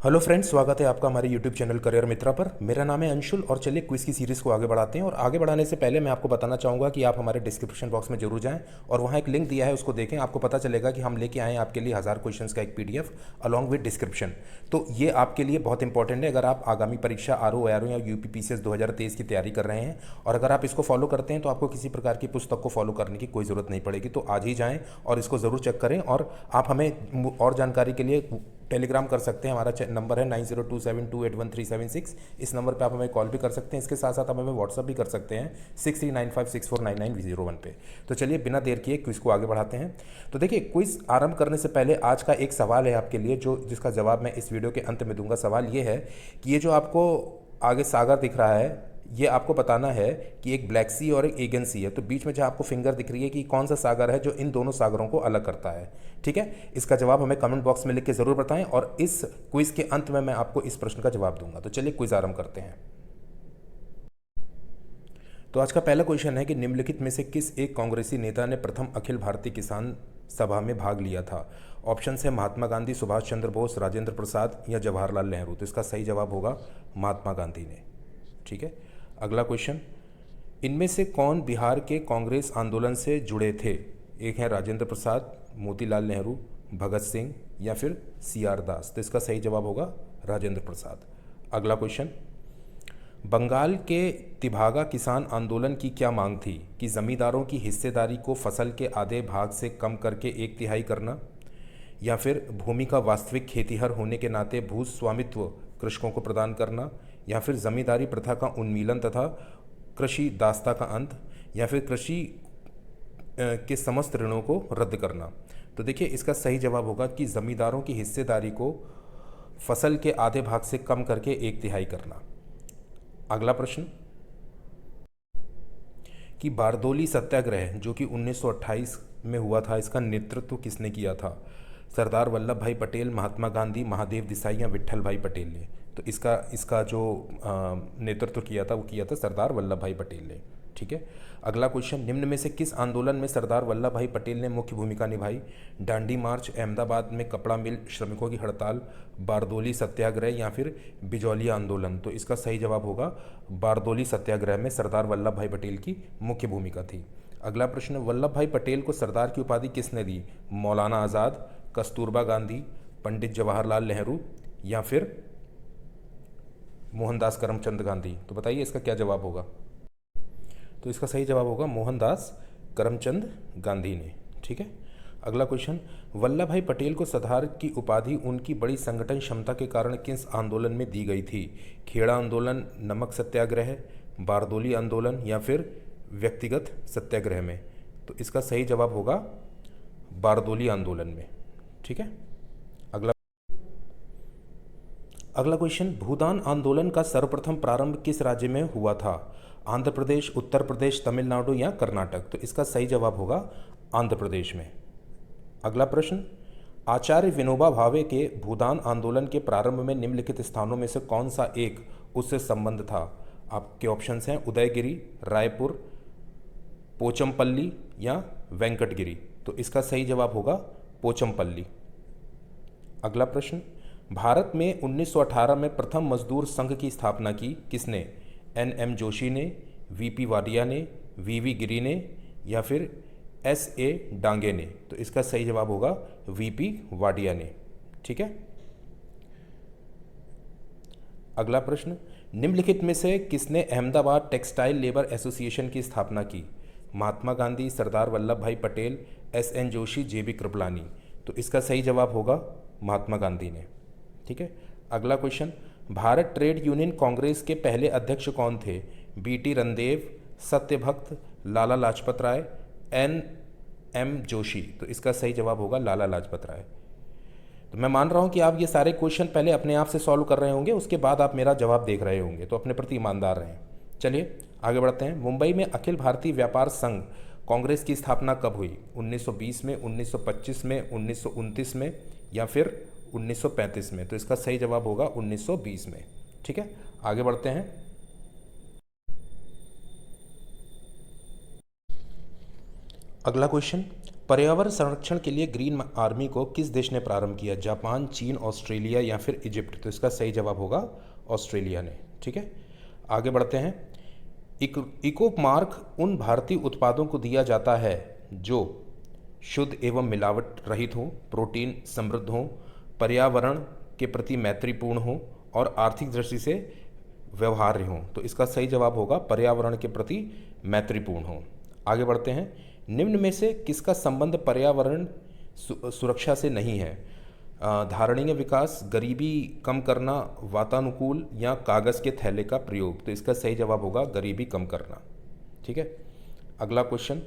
Hello friends, स्वागत है आपका हमारे यूट्यूब चैनल करियर मित्रा पर। मेरा नाम है अंशुल और चलिए क्विज़ की सीरीज़ को आगे बढ़ाते हैं। और आगे बढ़ाने से पहले मैं आपको बताना चाहूँगा कि आप हमारे डिस्क्रिप्शन बॉक्स में जरूर जाएं और वहाँ एक लिंक दिया है, उसको देखें। आपको पता चलेगा कि हम लेके आए हैं आपके लिए 1000 क्वेश्चंस का एक पीडीएफ अलॉन्ग विद डिस्क्रिप्शन। तो ये आपके लिए बहुत इंपॉर्टेंट है अगर आप आगामी परीक्षा आरओ एआरओ या यूपीपीसीएस 2023 की तैयारी कर रहे हैं। और अगर आप इसको फॉलो करते हैं तो आपको किसी प्रकार की पुस्तक को फॉलो करने की कोई ज़रूरत नहीं पड़ेगी। तो आज ही जाएँ और इसको ज़रूर चेक करें। और आप हमें और जानकारी के लिए टेलीग्राम कर सकते हैं। हमारा नंबर है 9027281376। इस नंबर पे आप हमें कॉल भी कर सकते हैं। इसके साथ साथ आप हमें व्हाट्सअप भी कर सकते हैं 6395649901 पे। तो चलिए बिना देर किए क्विज़ को आगे बढ़ाते हैं। तो देखिए, क्विज़ आरंभ करने से पहले आज का एक सवाल है आपके लिए, जिसका जवाब मैं इस वीडियो के अंत में दूंगा। सवाल ये है कि ये जो आपको आगे सागर दिख रहा है, ये आपको बताना है कि एक ब्लैक सी और एक एगन सी है। तो बीच में जो आपको फिंगर दिख रही है कि कौन सा सागर है जो इन दोनों सागरों को अलग करता है। ठीक है, इसका जवाब हमें कमेंट बॉक्स में लिख के ज़रूर बताएं और इस क्विज के अंत में मैं आपको इस प्रश्न का जवाब दूंगा। तो चलिए क्विज आरंभ करते हैं। तो आज का पहला क्वेश्चन है कि निम्नलिखित में से किस एक कांग्रेसी नेता ने प्रथम अखिल भारतीय किसान सभा में भाग लिया था? ऑप्शन है महात्मा गांधी, सुभाष चंद्र बोस, राजेंद्र प्रसाद या जवाहरलाल नेहरू। तो इसका सही जवाब होगा महात्मा गांधी ने। ठीक है, अगला क्वेश्चन, इनमें से कौन बिहार के कांग्रेस आंदोलन से जुड़े थे? एक है राजेंद्र प्रसाद, मोतीलाल नेहरू, भगत सिंह या फिर सी आर दास। तो इसका सही जवाब होगा राजेंद्र प्रसाद। अगला क्वेश्चन, बंगाल के तिभागा किसान आंदोलन की क्या मांग थी? कि जमींदारों की हिस्सेदारी को फसल के आधे भाग से कम करके एक तिहाई करना, या फिर भूमि का वास्तविक खेतीहर होने के नाते भू स्वामित्व कृषकों को प्रदान करना, या फिर जमींदारी प्रथा का उन्मूलन तथा कृषि दासता का अंत, या फिर कृषि के समस्त ऋणों को रद्द करना। तो देखिए, इसका सही जवाब होगा कि जमींदारों की हिस्सेदारी को फसल के आधे भाग से कम करके एक तिहाई करना। अगला प्रश्न, कि बारदोली सत्याग्रह जो कि 1928 में हुआ था, इसका नेतृत्व किसने किया था? सरदार वल्लभ भाई पटेल, महात्मा गांधी, महादेव देसाई या विट्ठल भाई पटेल ने। तो इसका इसका जो नेतृत्व किया था वो किया था सरदार वल्लभ भाई पटेल ने। ठीक है, अगला क्वेश्चन, निम्न में से किस आंदोलन में सरदार वल्लभ भाई पटेल ने मुख्य भूमिका निभाई? दांडी मार्च, अहमदाबाद में कपड़ा मिल श्रमिकों की हड़ताल, बारदोली सत्याग्रह या फिर बिजौलिया आंदोलन। तो इसका सही जवाब होगा बारदोली सत्याग्रह में सरदार वल्लभ भाई पटेल की मुख्य भूमिका थी। अगला प्रश्न, वल्लभ भाई पटेल को सरदार की उपाधि किसने दी? मौलाना आज़ाद, कस्तूरबा गांधी, पंडित जवाहरलाल नेहरू या फिर मोहनदास करमचंद गांधी। तो बताइए इसका क्या जवाब होगा? तो इसका सही जवाब होगा मोहनदास करमचंद गांधी ने। ठीक है, अगला क्वेश्चन, वल्लभ भाई पटेल को सरदार की उपाधि उनकी बड़ी संगठन क्षमता के कारण किस आंदोलन में दी गई थी? खेड़ा आंदोलन, नमक सत्याग्रह, बारदोली आंदोलन या फिर व्यक्तिगत सत्याग्रह में? तो इसका सही जवाब होगा बारदोली आंदोलन में। ठीक है, अगला क्वेश्चन, भूदान आंदोलन का सर्वप्रथम प्रारंभ किस राज्य में हुआ था? आंध्र प्रदेश, उत्तर प्रदेश, तमिलनाडु या कर्नाटक? तो इसका सही जवाब होगा आंध्र प्रदेश में। अगला प्रश्न, आचार्य विनोबा भावे के भूदान आंदोलन के प्रारंभ में निम्नलिखित स्थानों में से कौन सा एक उससे संबंध था? आपके ऑप्शंस हैं उदयगिरी, रायपुर, पोचमपल्ली या वेंकटगिरी। तो इसका सही जवाब होगा पोचमपल्ली। अगला प्रश्न, भारत में 1918 में प्रथम मजदूर संघ की स्थापना की किसने? एन एम जोशी ने, वी पी वाडिया ने, वी वी गिरी ने या फिर एस ए डांगे ने? तो इसका सही जवाब होगा वी पी वाडिया ने। ठीक है, अगला प्रश्न, निम्नलिखित में से किसने अहमदाबाद टेक्सटाइल लेबर एसोसिएशन की स्थापना की? Mahatma Gandhi, Sardar Vallabh Bhai Patel, S N Joshi, J B Kripalani. तो इसका सही जवाब होगा महात्मा गांधी ने। ठीक है, अगला question, Bharat trade union Congress के पहले अध्यक्ष कौन थे? B T Randev, Satyabhakta, Lala Lajpat Rai, N M Joshi. तो इसका सही जवाब होगा लाला लाजपत राय। तो मैं मान रहा हूं कि आप ये सारे क्वेश्चन पहले अपने आप से सॉल्व कर रहे होंगे, उसके बाद आप मेरा जवाब देख रहे होंगे। तो अपने प्रति ईमानदार रहें। चलिए आगे बढ़ते हैं। मुंबई में अखिल भारतीय व्यापार संघ कांग्रेस की स्थापना कब हुई? 1920 में, 1925 में, 1929 में या फिर 1935 में? तो इसका सही जवाब होगा 1920 में। ठीक है, आगे बढ़ते हैं। अगला क्वेश्चन, पर्यावरण संरक्षण के लिए ग्रीन आर्मी को किस देश ने प्रारंभ किया? जापान, चीन, ऑस्ट्रेलिया या फिर इजिप्ट? तो इसका सही जवाब होगा ऑस्ट्रेलिया ने। ठीक है, आगे बढ़ते हैं। इको मार्क उन भारतीय उत्पादों को दिया जाता है जो शुद्ध एवं मिलावट रहित हों, प्रोटीन समृद्ध हों, पर्यावरण के प्रति मैत्रीपूर्ण हों और आर्थिक दृष्टि से व्यवहार्य हों। तो इसका सही जवाब होगा पर्यावरण के प्रति मैत्रीपूर्ण हों। आगे बढ़ते हैं। निम्न में से किसका संबंध पर्यावरण सुरक्षा से नहीं है? धारणीय विकास, गरीबी कम करना, वातानुकूल या कागज़ के थैले का प्रयोग? तो इसका सही जवाब होगा गरीबी कम करना। ठीक है, अगला क्वेश्चन।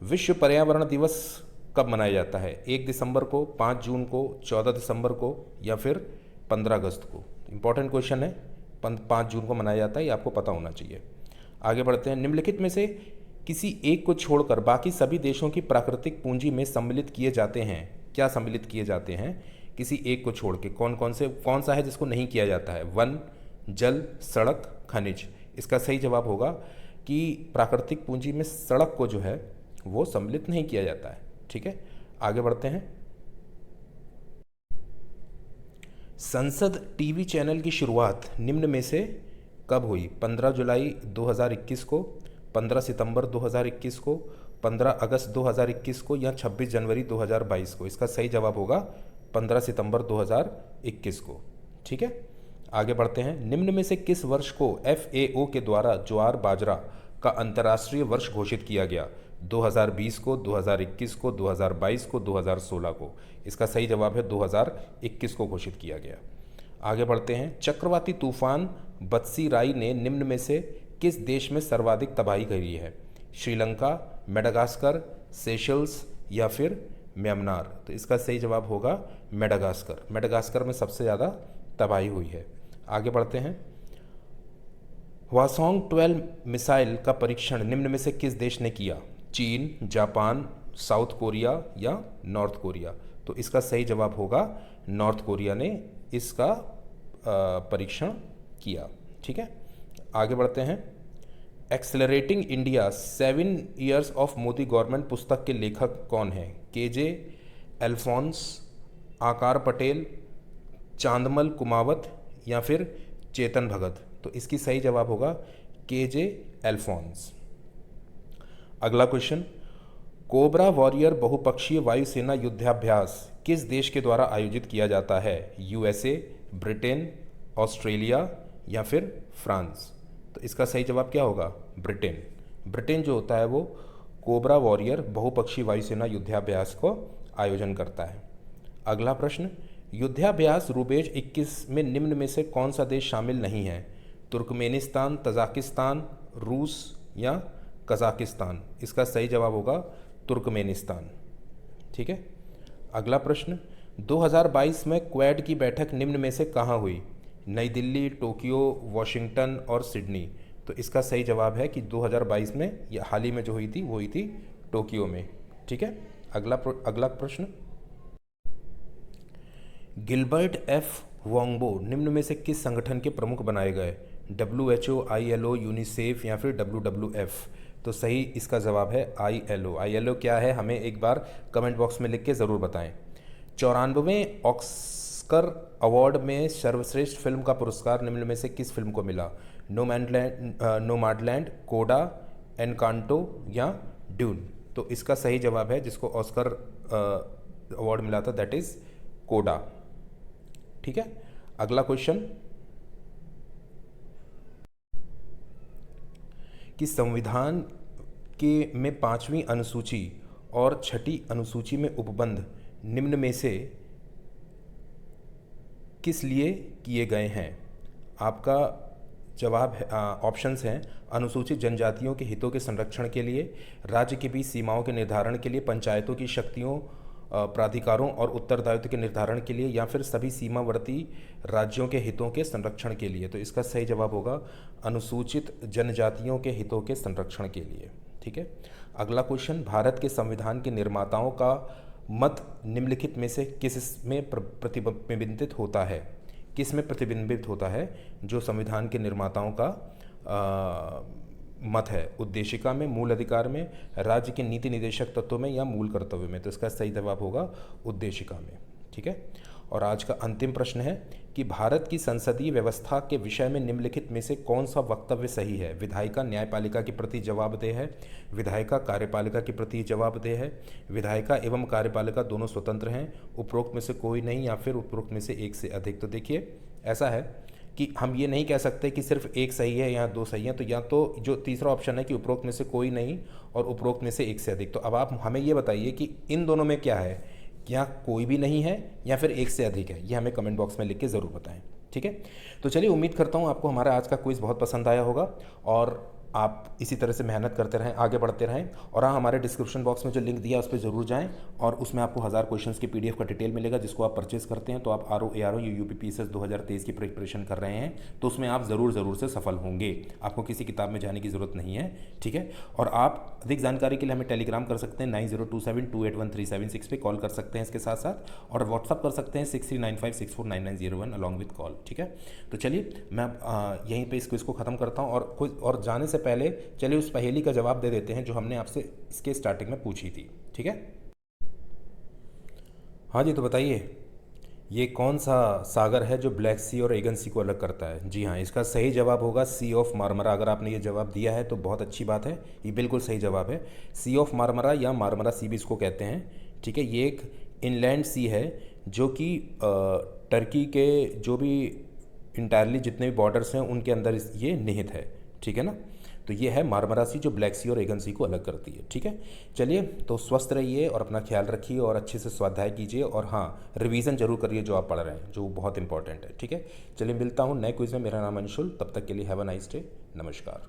विश्व पर्यावरण दिवस कब मनाया जाता है? 1 दिसंबर को, 5 जून को, 14 दिसंबर को या फिर 15 अगस्त को? इंपॉर्टेंट क्वेश्चन है। 5 जून को मनाया जाता है, ये आपको पता होना चाहिए। आगे बढ़ते हैं। निम्नलिखित में से किसी एक को छोड़कर बाकी सभी देशों की प्राकृतिक पूंजी में सम्मिलित किए जाते हैं। क्या सम्मिलित किए जाते हैं? किसी एक को छोड़ के कौन सा है जिसको नहीं किया जाता है? वन, जल, सड़क, खनिज? इसका सही जवाब होगा कि प्राकृतिक पूंजी में सड़क को जो है वो सम्मिलित नहीं किया जाता है। ठीक है, आगे बढ़ते हैं। संसद टीवी चैनल की शुरुआत निम्न में से कब हुई? 15 जुलाई 2021 को, 15 सितंबर 2021 को, 15 अगस्त 2021 को या 26 जनवरी 2022 को? इसका सही जवाब होगा 15 सितंबर 2021 को। ठीक है, आगे बढ़ते हैं। निम्न में से किस वर्ष को FAO के द्वारा ज्वार बाजरा का अंतर्राष्ट्रीय वर्ष घोषित किया गया? 2020 को, 2021 को, 2022 को, 2016 को? इसका सही जवाब है 2021 को घोषित किया गया। आगे बढ़ते हैं। चक्रवाती तूफान बत्सी राई ने निम्न में से किस देश में सर्वाधिक तबाही करी है? श्रीलंका, मेडागास्कर, सेशल्स या फिर म्यांमार? तो इसका सही जवाब होगा मेडागास्कर। मेडागास्कर में सबसे ज़्यादा तबाही हुई है। आगे बढ़ते हैं। हवासोंग 12 मिसाइल का परीक्षण निम्न में से किस देश ने किया? चीन, जापान, साउथ कोरिया या नॉर्थ कोरिया? तो इसका सही जवाब होगा नॉर्थ कोरिया ने इसका परीक्षण किया। ठीक है, आगे बढ़ते हैं। Accelerating India 7 years of Modi government पुस्तक के लेखक कौन हैं? KJ एल्फोंस, आकार पटेल, चांदमल कुमावत या फिर चेतन भगत? तो इसकी सही जवाब होगा KJ एल्फोंस। अगला क्वेश्चन। कोबरा वॉरियर बहुपक्षीय वायुसेना युद्धाभ्यास किस देश के द्वारा आयोजित किया जाता है? USA, ब्रिटेन, ऑस्ट्रेलिया या फिर फ्रांस? तो इसका सही जवाब क्या होगा? ब्रिटेन। ब्रिटेन जो होता है वो कोबरा वॉरियर बहुपक्षीय वायुसेना युद्धाभ्यास को आयोजन करता है। अगला प्रश्न। युद्धाभ्यास रूबेज 21 में निम्न में से कौन सा देश शामिल नहीं है? तुर्कमेनिस्तान, तजाकिस्तान, रूस या कजाकिस्तान? इसका सही जवाब होगा तुर्कमेनिस्तान। ठीक है, अगला प्रश्न। 2022 में क्वेड की बैठक निम्न में से कहाँ हुई? नई दिल्ली, टोक्यो, वॉशिंगटन और सिडनी? तो इसका सही जवाब है कि 2022 में या हाल ही में जो हुई थी वो हुई थी टोक्यो में। ठीक है, अगला प्रश्न। Gilbert F. वोंगबो निम्न में से किस संगठन के प्रमुख बनाए गए? WHO, ILO, यूनिसेफ या फिर WWF? तो सही इसका जवाब है ILO। ILO क्या है हमें एक बार कमेंट बॉक्स में लिख के ज़रूर बताएं। 94वें ऑस्कर अवार्ड में सर्वश्रेष्ठ फिल्म का पुरस्कार निम्न में से किस फिल्म को मिला? नोमैडलैंड, कोडा, एनकांटो या ड्यून? तो इसका सही जवाब है जिसको ऑस्कर अवार्ड मिला था दैट इज़ कोडा। ठीक है, अगला क्वेश्चन कि संविधान के में 5वीं अनुसूची और 6ठी अनुसूची में उपबंध निम्न में से किस लिए किए गए हैं? आपका जवाब है ऑप्शंस हैं अनुसूचित जनजातियों के हितों के संरक्षण के लिए, राज्य के बीच सीमाओं के निर्धारण के लिए, पंचायतों की शक्तियों प्राधिकारों और उत्तरदायित्व के निर्धारण के लिए या फिर सभी सीमावर्ती राज्यों के हितों के संरक्षण के लिए। तो इसका सही जवाब होगा अनुसूचित जनजातियों के हितों के संरक्षण के लिए। ठीक है, अगला क्वेश्चन। भारत के संविधान के निर्माताओं का मत निम्नलिखित में से किस में प्रतिबिंबित होता है? किस में प्रतिबिंबित होता है जो संविधान के निर्माताओं का मत है, उद्देशिका में, मूल अधिकार में, राज्य के नीति निदेशक तत्वों में या मूल कर्तव्य में। तो इसका सही जवाब होगा उद्देशिका में। ठीक है। और आज का अंतिम प्रश्न है कि भारत की संसदीय व्यवस्था के विषय में निम्नलिखित में से कौन सा वक्तव्य सही है? विधायिका न्यायपालिका के प्रति जवाबदेह है, विधायिका कार्यपालिका के प्रति जवाबदेह है, विधायिका एवं कार्यपालिका दोनों स्वतंत्र हैं, उपरोक्त में से कोई नहीं, या फिर उपरोक्त में से एक से अधिक। तो देखिए ऐसा है कि हम ये नहीं कह सकते कि सिर्फ एक सही है या दो सही है, तो या तो जो तीसरा ऑप्शन है कि उपरोक्त में से कोई नहीं और उपरोक्त में से एक से अधिक। तो अब आप हमें ये बताइए कि इन दोनों में क्या है, क्या कोई भी नहीं है या फिर एक से अधिक है? ये हमें कमेंट बॉक्स में लिख के ज़रूर बताएं। ठीक है। तो चलिए, उम्मीद करता हूँ आपको हमारा आज का क्विज़ बहुत पसंद आया होगा और आप इसी तरह से मेहनत करते रहें, आगे बढ़ते रहें। और हाँ, हमारे डिस्क्रिप्शन बॉक्स में जो लिंक दिया है उस पर ज़रूर जाएं और उसमें आपको 1000 क्वेश्चंस की PDF का डिटेल मिलेगा, जिसको आप परचेस करते हैं तो आप RO UPPSS 2023 की प्रिपरेशन कर रहे हैं तो उसमें आप ज़रूर से सफल होंगे। आपको किसी किताब में जाने की ज़रूरत नहीं है। ठीक है। और आप अधिक जानकारी के लिए हमें टेलीग्राम कर सकते हैं 9027281376 पे कॉल कर सकते हैं इसके साथ साथ, और व्हाट्सअप कर सकते हैं 6395649901 अलॉन्ग विद कॉल। ठीक है। तो चलिए, मैं यहीं पे इस क्विज़ को ख़त्म करता हूँ और जाने से पहले चलिए उस पहेली का जवाब दे देते हैं जो हमने आपसे इसके स्टार्टिंग में पूछी थी। ठीक है। हाँ जी, तो बताइए ये कौन सा सागर है जो ब्लैक सी और एगन सी को अलग करता है? जी हाँ, इसका सही जवाब होगा सी ऑफ मार्मरा। अगर आपने ये जवाब दिया है तो बहुत अच्छी बात है, ये बिल्कुल सही जवाब है। सी ऑफ मार्मरा या मार्मरा सी भी इसको कहते हैं। ठीक है। ये एक इनलैंड सी है जो कि टर्की के जो भी इंटायरली जितने भी बॉर्डर्स हैं उनके अंदर ये निहित है। ठीक है ना। तो ये है मार्मरा सी जो ब्लैक सी और एगन सी को अलग करती है। ठीक है। चलिए, तो स्वस्थ रहिए और अपना ख्याल रखिए और अच्छे से स्वाध्याय कीजिए, और हाँ, रिवीजन जरूर करिए जो आप पढ़ रहे हैं, जो बहुत इंपॉर्टेंट है। ठीक है। चलिए, मिलता हूँ नए क्विज में। मेरा नाम अंशुल। तब तक के लिए हैव अ नाइस डे। नमस्कार।